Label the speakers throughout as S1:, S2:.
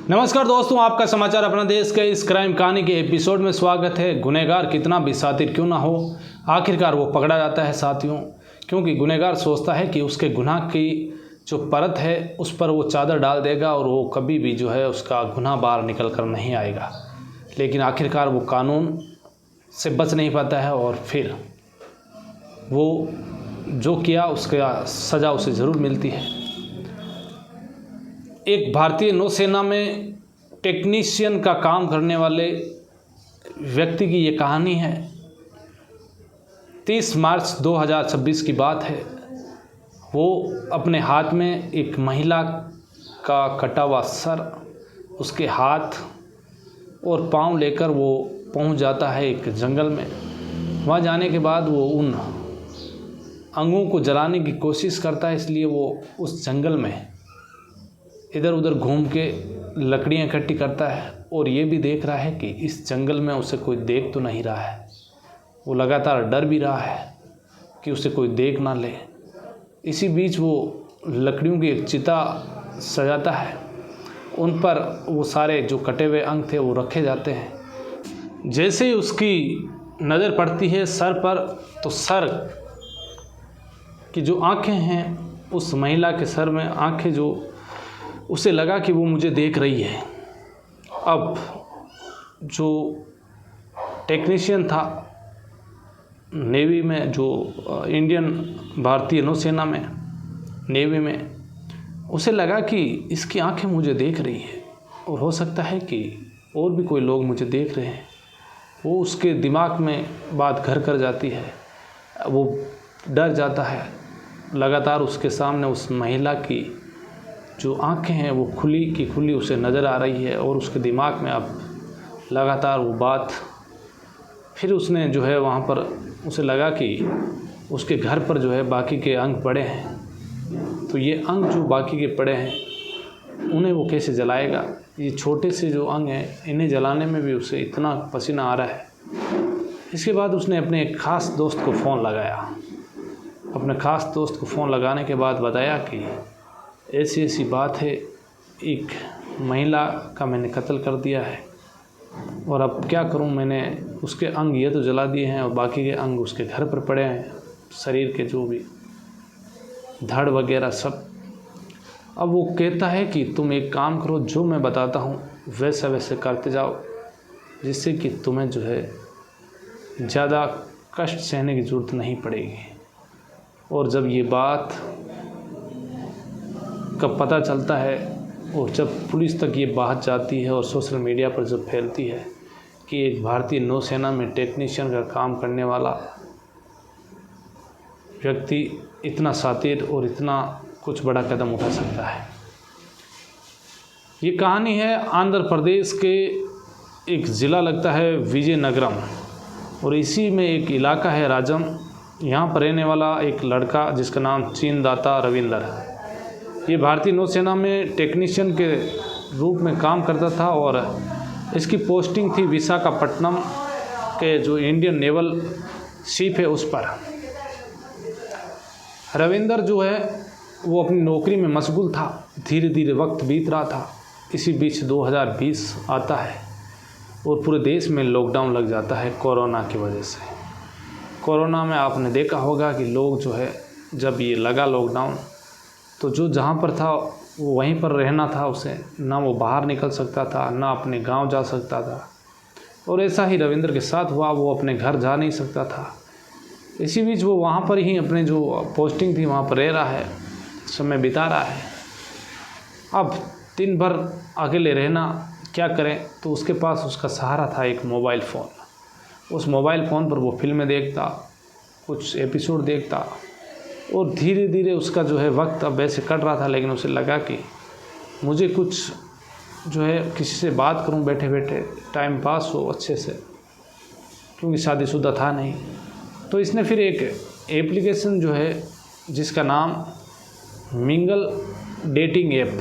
S1: नमस्कार दोस्तों, आपका समाचार अपना देश के इस क्राइम कहानी के एपिसोड में स्वागत है। गुनहगार कितना भी शातिर क्यों ना हो, आखिरकार वो पकड़ा जाता है साथियों, क्योंकि गुनहगार सोचता है कि उसके गुनाह की जो परत है उस पर वो चादर डाल देगा और वो कभी भी जो है उसका गुनाह बाहर निकल कर नहीं आएगा। लेकिन आखिरकार वो कानून से बच नहीं पाता है और फिर वो जो किया उसका सज़ा उसे ज़रूर मिलती है। एक भारतीय नौसेना में टेक्नीशियन का काम करने वाले व्यक्ति की ये कहानी है। 30 मार्च 2026 की बात है। वो अपने हाथ में एक महिला का कटा हुआ सर, उसके हाथ और पाँव लेकर वो पहुंच जाता है एक जंगल में। वहाँ जाने के बाद वो उन अंगों को जलाने की कोशिश करता है, इसलिए वो उस जंगल में इधर उधर घूम के लकड़ियाँ इकट्ठी करता है और ये भी देख रहा है कि इस जंगल में उसे कोई देख तो नहीं रहा है। वो लगातार डर भी रहा है कि उसे कोई देख ना ले। इसी बीच वो लकड़ियों की एक चिता सजाता है, उन पर वो सारे जो कटे हुए अंग थे वो रखे जाते हैं। जैसे ही उसकी नज़र पड़ती है सर पर, तो सर की जो आँखें हैं, उस महिला के सर में आँखें, जो उसे लगा कि वो मुझे देख रही है। अब जो टेक्नीशियन था नेवी में, जो इंडियन भारतीय नौसेना में नेवी में, उसे लगा कि इसकी आंखें मुझे देख रही है और हो सकता है कि और भी कोई लोग मुझे देख रहे हैं। वो उसके दिमाग में बात घर कर जाती है। वो डर जाता है। लगातार उसके सामने उस महिला की जो आंखें हैं वो खुली की खुली उसे नज़र आ रही है और उसके दिमाग में अब लगातार वो बात। फिर उसने जो है वहाँ पर उसे लगा कि उसके घर पर जो है बाकी के अंग पड़े हैं, तो ये अंग जो बाकी के पड़े हैं उन्हें वो कैसे जलाएगा। ये छोटे से जो अंग हैं, इन्हें जलाने में भी उसे इतना पसीना आ रहा है। इसके बाद उसने अपने एक ख़ास दोस्त को फ़ोन लगाया। अपने ख़ास दोस्त को फ़ोन लगाने के बाद बताया कि ऐसी ऐसी बात है, एक महिला का मैंने कत्ल कर दिया है और अब क्या करूं। मैंने उसके अंग ये तो जला दिए हैं और बाकी के अंग उसके घर पर पड़े हैं, शरीर के जो भी धड़ वगैरह सब। अब वो कहता है कि तुम एक काम करो, जो मैं बताता हूँ वैसे वैसे करते जाओ, जिससे कि तुम्हें जो है ज़्यादा कष्ट सहने की ज़रूरत नहीं पड़ेगी। और जब ये बात का पता चलता है और जब पुलिस तक ये बात जाती है और सोशल मीडिया पर जब फैलती है कि एक भारतीय नौसेना में टेक्नीशियन का काम करने वाला व्यक्ति इतना शातिर और इतना कुछ बड़ा कदम उठा सकता है। ये कहानी है आंध्र प्रदेश के एक ज़िला लगता है विजयनगरम, और इसी में एक इलाका है राजम। यहाँ पर रहने वाला एक लड़का जिसका नाम चीनदाता रविंदर है। ये भारतीय नौसेना में टेक्नीशियन के रूप में काम करता था और इसकी पोस्टिंग थी विशाखापट्टनम के जो इंडियन नेवल शिप है उस पर। रविंदर जो है वो अपनी नौकरी में मशगूल था। धीरे धीरे वक्त बीत रहा था। इसी बीच 2020 आता है और पूरे देश में लॉकडाउन लग जाता है कोरोना की वजह से। कोरोना में आपने देखा होगा कि लोग जो है, जब ये लगा लॉकडाउन, तो जो जहाँ पर था वो वहीं पर रहना था उसे, ना वो बाहर निकल सकता था, ना अपने गांव जा सकता था। और ऐसा ही रविंदर के साथ हुआ। वो अपने घर जा नहीं सकता था। इसी बीच वो वहाँ पर ही अपने जो पोस्टिंग थी वहाँ पर रह रहा है, समय बिता रहा है। अब दिन भर अकेले रहना, क्या करें, तो उसके पास उसका सहारा था एक मोबाइल फ़ोन। उस मोबाइल फ़ोन पर वो फिल्में देखता, कुछ एपिसोड देखता और धीरे धीरे उसका जो है वक्त अब ऐसे कट रहा था। लेकिन उसे लगा कि मुझे कुछ जो है किसी से बात करूं, बैठे बैठे टाइम पास हो अच्छे से, क्योंकि शादीशुदा था नहीं। तो इसने फिर एक एप्लीकेशन जो है जिसका नाम मिंगल डेटिंग ऐप,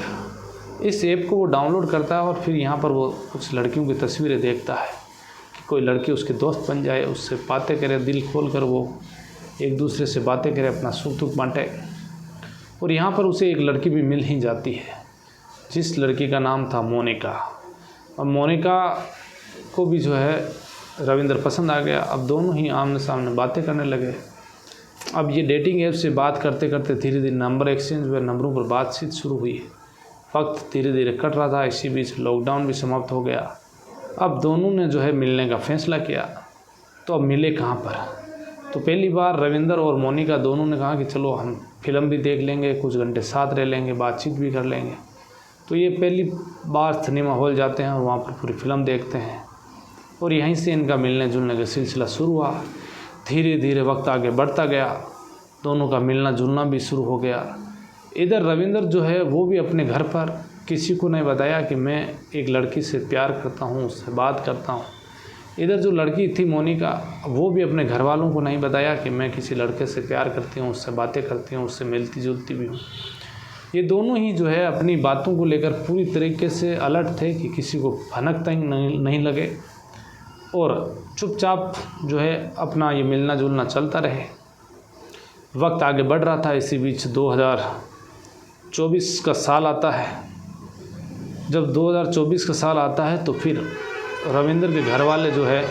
S1: इस ऐप को वो डाउनलोड करता है और फिर यहाँ पर वो कुछ लड़कियों की तस्वीरें देखता है कि कोई लड़की उसके दोस्त बन जाए, उससे बातें करे, दिल खोल कर वो एक दूसरे से बातें करें, अपना सुख दुख बांटे। और यहाँ पर उसे एक लड़की भी मिल ही जाती है। जिस लड़की का नाम था मोनिका। और मोनिका को भी जो है रविंद्र पसंद आ गया। अब दोनों ही आमने सामने बातें करने लगे। अब ये डेटिंग ऐप से बात करते करते धीरे धीरे नंबर एक्सचेंज हुए, नंबरों पर बातचीत शुरू हुई। वक्त धीरे धीरे कट रहा था, इसी बीच लॉकडाउन भी समाप्त हो गया। अब दोनों ने जो है मिलने का फैसला किया। तो अब मिले कहाँ पर? तो पहली बार रविंद्र और मोनिका दोनों ने कहा कि चलो हम फिल्म भी देख लेंगे, कुछ घंटे साथ रह लेंगे, बातचीत भी कर लेंगे। तो ये पहली बार सिनेमा हॉल जाते हैं और वहाँ पर पूरी फिल्म देखते हैं और यहीं से इनका मिलने जुलने का सिलसिला शुरू हुआ। धीरे धीरे वक्त आगे बढ़ता गया, दोनों का मिलना जुलना भी शुरू हो गया। इधर रविंद्र जो है वो भी अपने घर पर किसी को नहीं बताया कि मैं एक लड़की से प्यार करता हूँ, उससे बात करता हूँ। इधर जो लड़की थी मोनिका, वो भी अपने घर वालों को नहीं बताया कि मैं किसी लड़के से प्यार करती हूँ, उससे बातें करती हूँ, उससे मिलती जुलती भी हूँ। ये दोनों ही जो है अपनी बातों को लेकर पूरी तरीके से अलर्ट थे कि किसी को भनक तक नहीं लगे और चुपचाप जो है अपना ये मिलना जुलना चलता रहे। वक्त आगे बढ़ रहा था, इसी बीच 2024 का साल आता है। जब 2024 का साल आता है तो फिर रविंद्र के घर वाले जो है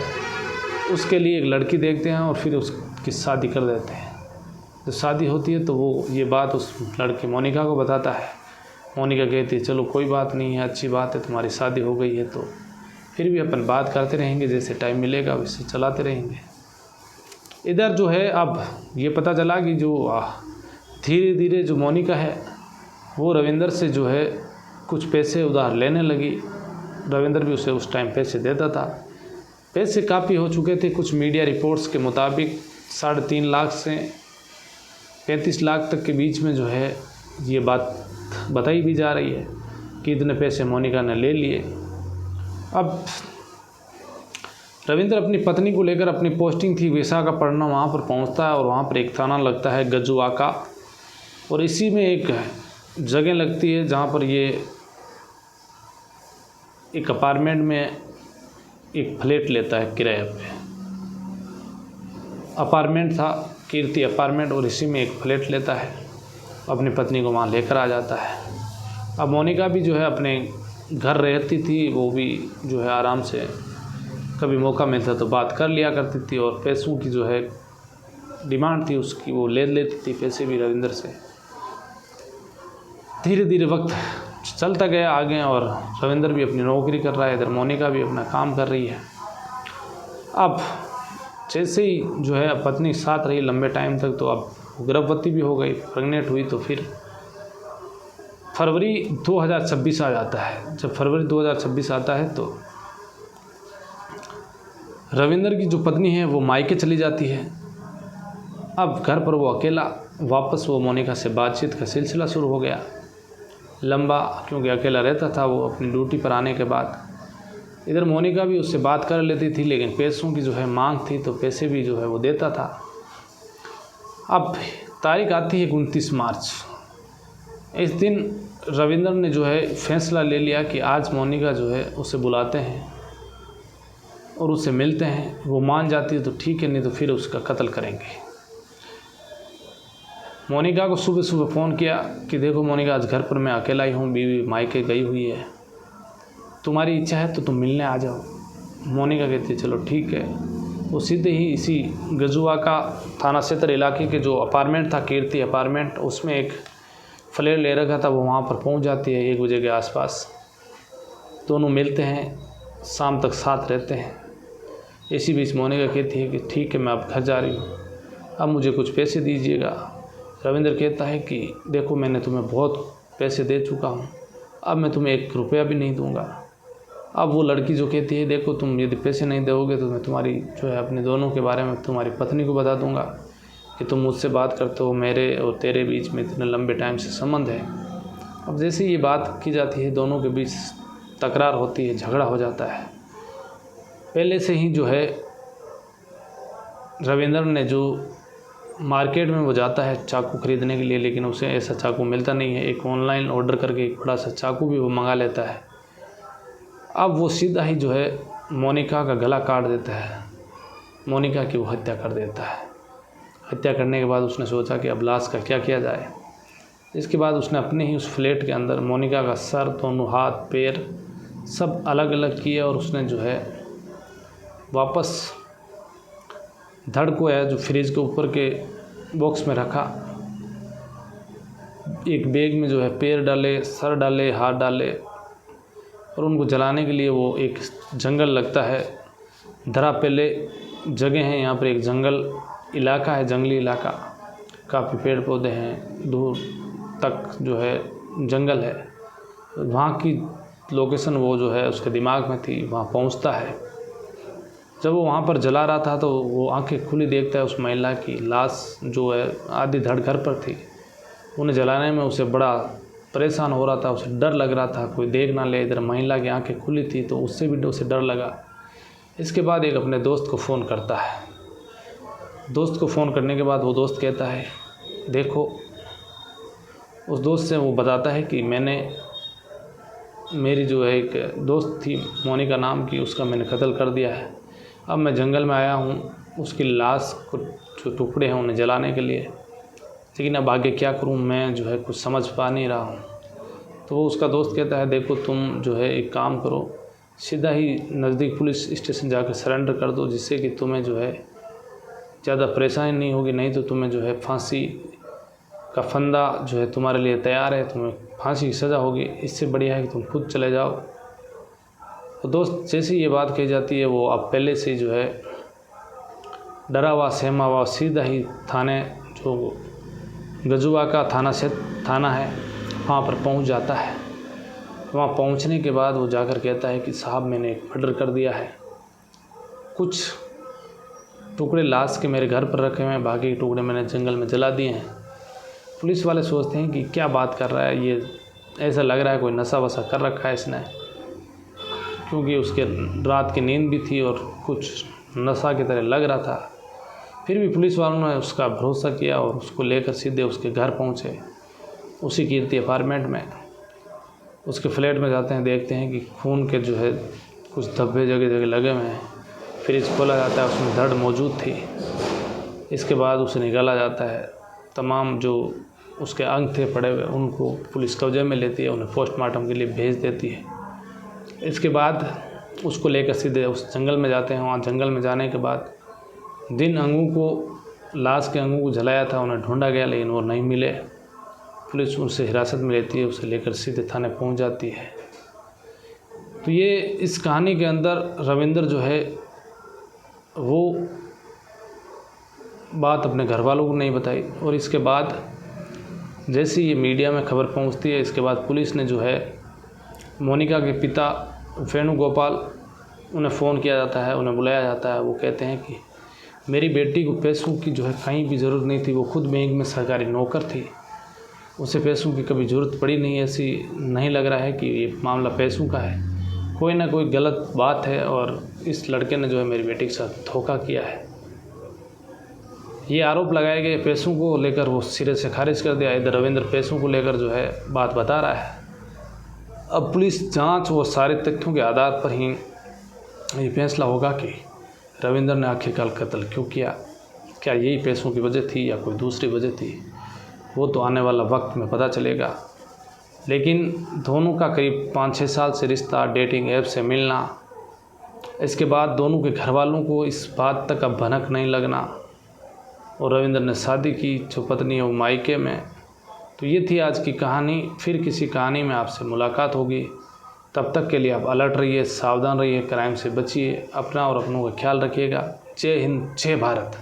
S1: उसके लिए एक लड़की देखते हैं और फिर उसकी शादी कर देते हैं। जब शादी होती है तो वो ये बात उस लड़की मोनिका को बताता है। मोनिका कहती है चलो कोई बात नहीं है, अच्छी बात है, तुम्हारी शादी हो गई है तो फिर भी अपन बात करते रहेंगे, जैसे टाइम मिलेगा वैसे चलाते रहेंगे। इधर जो है अब ये पता चला कि जो धीरे धीरे जो मोनिका है वो रविंद्र से जो है कुछ पैसे उधार लेने लगी। रविंद्र भी उसे उस टाइम पैसे देता था। पैसे काफ़ी हो चुके थे। कुछ मीडिया रिपोर्ट्स के मुताबिक 3.5 लाख से 35 लाख तक के बीच में जो है ये बात बताई भी जा रही है कि इतने पैसे मोनिका ने ले लिए। अब रविंद्र अपनी पत्नी को लेकर, अपनी पोस्टिंग थी विशाखापट्टनम, वहाँ पर पहुँचता है और वहाँ पर एक थाना लगता है गजुआका और इसी में एक जगह लगती है जहाँ पर ये एक अपार्टमेंट में एक फ्लैट लेता है किराए पे। अपार्टमेंट था कीर्ति अपार्टमेंट और इसी में एक फ्लैट लेता है, अपनी पत्नी को वहाँ लेकर आ जाता है। अब मोनिका भी जो है अपने घर रहती थी, वो भी जो है आराम से कभी मौका मिलता तो बात कर लिया करती थी और पैसों की जो है डिमांड थी उसकी वो ले लेती थी पैसे भी रविंद्र से। धीरे धीरे वक्त चलता गया आगे और रविंद्र भी अपनी नौकरी कर रहा है, इधर मोनिका भी अपना काम कर रही है। अब जैसे ही जो है पत्नी साथ रही लंबे टाइम तक तो अब गर्भवती भी हो गई, प्रेग्नेंट हुई। तो फिर फरवरी 2026 आ जाता है। जब फरवरी 2026 आता है तो रविंद्र की जो पत्नी है वो मायके चली जाती है। अब घर पर वो अकेला, वापस वो मोनिका से बातचीत का सिलसिला शुरू हो गया लंबा, क्योंकि अकेला रहता था वो अपनी ड्यूटी पर आने के बाद। इधर मोनिका भी उससे बात कर लेती थी, लेकिन पैसों की जो है मांग थी तो पैसे भी जो है वो देता था। अब तारीख आती है 29 मार्च। इस दिन रविंद्र ने जो है फैसला ले लिया कि आज मोनिका जो है उसे बुलाते हैं और उससे मिलते हैं। वो मान जाती है तो ठीक है, नहीं तो फिर उसका कत्ल करेंगे। मोनिका को सुबह सुबह फ़ोन किया कि देखो मोनिका, आज घर पर मैं अकेला ही हूँ, बीवी मायके गई हुई है, तुम्हारी इच्छा है तो तुम मिलने आ जाओ। मोनिका कहती है चलो ठीक है। वो सीधे ही इसी गजुआका थाना क्षेत्र इलाके के जो अपार्टमेंट था कीर्ति अपार्टमेंट, उसमें एक फ्लैट ले रखा था, वो वहाँ पर पहुँच जाती है 1 बजे के आसपास। दोनों मिलते हैं, शाम तक साथ रहते हैं। इसी बीच मोनिका कहती है कि ठीक है मैं अब घर जा रही हूँ, अब मुझे कुछ पैसे दीजिएगा। रविंद्र कहता है कि देखो मैंने तुम्हें बहुत पैसे दे चुका हूँ, अब मैं तुम्हें 1 रुपया भी नहीं दूंगा। अब वो लड़की जो कहती है देखो तुम यदि पैसे नहीं दोगे तो मैं तुम्हारी जो है अपने दोनों के बारे में तुम्हारी पत्नी को बता दूंगा कि तुम मुझसे बात करते हो, मेरे और तेरे बीच में इतने लंबे टाइम से संबंध है। अब जैसे ये बात की जाती है दोनों के बीच तकरार होती है, झगड़ा हो जाता है। पहले से ही जो है रविंद्र ने जो मार्केट में वो जाता है चाकू ख़रीदने के लिए, लेकिन उसे ऐसा चाकू मिलता नहीं है। एक ऑनलाइन ऑर्डर करके एक बड़ा सा चाकू भी वो मंगा लेता है। अब वो सीधा ही जो है मोनिका का गला काट देता है, मोनिका की वो हत्या कर देता है। हत्या करने के बाद उसने सोचा कि अब लाश का क्या किया जाए। इसके बाद उसने अपने ही उस फ्लैट के अंदर मोनिका का सर, दोनों हाथ पैर सब अलग अलग किए और उसने जो है वापस धड़ को है जो फ्रिज के ऊपर के बॉक्स में रखा। एक बैग में जो है पैर डाले, सर डाले, हाथ डाले और उनको जलाने के लिए वो एक जंगल लगता है, धरा पहले जगह है, यहाँ पर एक जंगल इलाका है, जंगली इलाका, काफ़ी पेड़ पौधे हैं, दूर तक जो है जंगल है। वहाँ की लोकेशन वो जो है उसके दिमाग में थी, वहाँ पहुँचता है। जब वो वहाँ पर जला रहा था तो वो आंखें खुली देखता है उस महिला की लाश जो है आधी धड़ घर पर थी। उन्हें जलाने में उसे बड़ा परेशान हो रहा था, उसे डर लग रहा था कोई देख ना ले। इधर महिला की आंखें खुली थी तो उससे भी उसे डर लगा। इसके बाद एक अपने दोस्त को फ़ोन करता है। दोस्त को फ़ोन करने के बाद वो दोस्त कहता है देखो, उस दोस्त से वो बताता है कि मेरी जो है एक दोस्त थी मोनिका नाम की, उसका मैंने कत्ल कर दिया है। अब मैं जंगल में आया हूँ उसकी लाश को जो टुकड़े हैं उन्हें जलाने के लिए, लेकिन अब आगे क्या करूँ मैं जो है कुछ समझ पा नहीं रहा हूँ। तो वो उसका दोस्त कहता है देखो तुम जो है एक काम करो, सीधा ही नज़दीक पुलिस स्टेशन जाकर सरेंडर कर दो, जिससे कि तुम्हें जो है ज़्यादा परेशानी नहीं होगी। नहीं तो तुम्हें जो है फांसी का फंदा जो है तुम्हारे लिए तैयार है, तुम्हें फांसी की सज़ा होगी। इससे बढ़िया है कि तुम खुद चले जाओ। तो दोस्त जैसे ये बात कही जाती है वो अब पहले से जो है डरा हुआ सहमा हुआ सीधा ही थाने जो गजुआ का थाना है वहाँ पर पहुँच जाता है। वहाँ पहुँचने के बाद वो जाकर कहता है कि साहब मैंने एक मर्डर कर दिया है, कुछ टुकड़े लाश के मेरे घर पर रखे हुए हैं, बाकी के टुकड़े मैंने जंगल में जला दिए हैं। पुलिस वाले सोचते हैं कि क्या बात कर रहा है ये, ऐसा लग रहा है कोई नशा वशा कर रखा है इसने, क्योंकि उसके रात की नींद भी थी और कुछ नशा की तरह लग रहा था। फिर भी पुलिस वालों ने उसका भरोसा किया और उसको लेकर सीधे उसके घर पहुँचे, उसी कीर्ति अपार्टमेंट में। उसके फ्लैट में जाते हैं, देखते हैं कि खून के जो है कुछ धब्बे जगह जगह लगे हुए हैं। फ्रिज खोला जाता है, उसमें धड़ मौजूद थी। इसके बाद उसे निकाला जाता है, तमाम जो उसके अंग थे पड़े हुए उनको पुलिस कब्जे में लेती है, उन्हें पोस्टमार्टम के लिए भेज देती है। इसके बाद उसको लेकर सीधे उस जंगल में जाते हैं। वहाँ जंगल में जाने के बाद लाश के अंगों को जलाया था उन्हें ढूंढा गया, लेकिन वो नहीं मिले। पुलिस उनसे हिरासत में लेती है, उसे लेकर सीधे थाने पहुँच जाती है। तो ये इस कहानी के अंदर रविंद्र जो है वो बात अपने घर वालों को नहीं बताई, और इसके बाद जैसे ये मीडिया में खबर पहुंचती है, इसके बाद पुलिस ने जो है मोनिका के पिता वेणुगोपाल, उन्हें फ़ोन किया जाता है, उन्हें बुलाया जाता है। वो कहते हैं कि मेरी बेटी को पैसों की जो है कहीं भी ज़रूरत नहीं थी, वो खुद बैंक में सरकारी नौकर थी, उसे पैसों की कभी ज़रूरत पड़ी नहीं। ऐसी नहीं लग रहा है कि ये मामला पैसों का है, कोई ना कोई गलत बात है और इस लड़के ने जो है मेरी बेटी के साथ धोखा किया है। ये आरोप लगाए गए पैसों को लेकर वो सिरे से खारिज कर दिया। इधर रविंद्र पैसों को लेकर जो है बात बता रहा है। अब पुलिस जांच और सारे तथ्यों के आधार पर ही ये फैसला होगा कि रविंद्र ने आखिरकार कत्ल क्यों किया। क्या यही पैसों की वजह थी या कोई दूसरी वजह थी, वो तो आने वाला वक्त में पता चलेगा। लेकिन दोनों का करीब 5-6 साल से रिश्ता, डेटिंग ऐप से मिलना, इसके बाद दोनों के घर वालों को इस बात तक अब भनक नहीं लगना, और रविंद्र ने शादी की जो पत्नी है वो मायके में। तो ये थी आज की कहानी। फिर किसी कहानी में आपसे मुलाकात होगी। तब तक के लिए आप अलर्ट रहिए, सावधान रहिए, क्राइम से बचिए, अपना और अपनों का ख्याल रखिएगा। जय हिंद, जय भारत।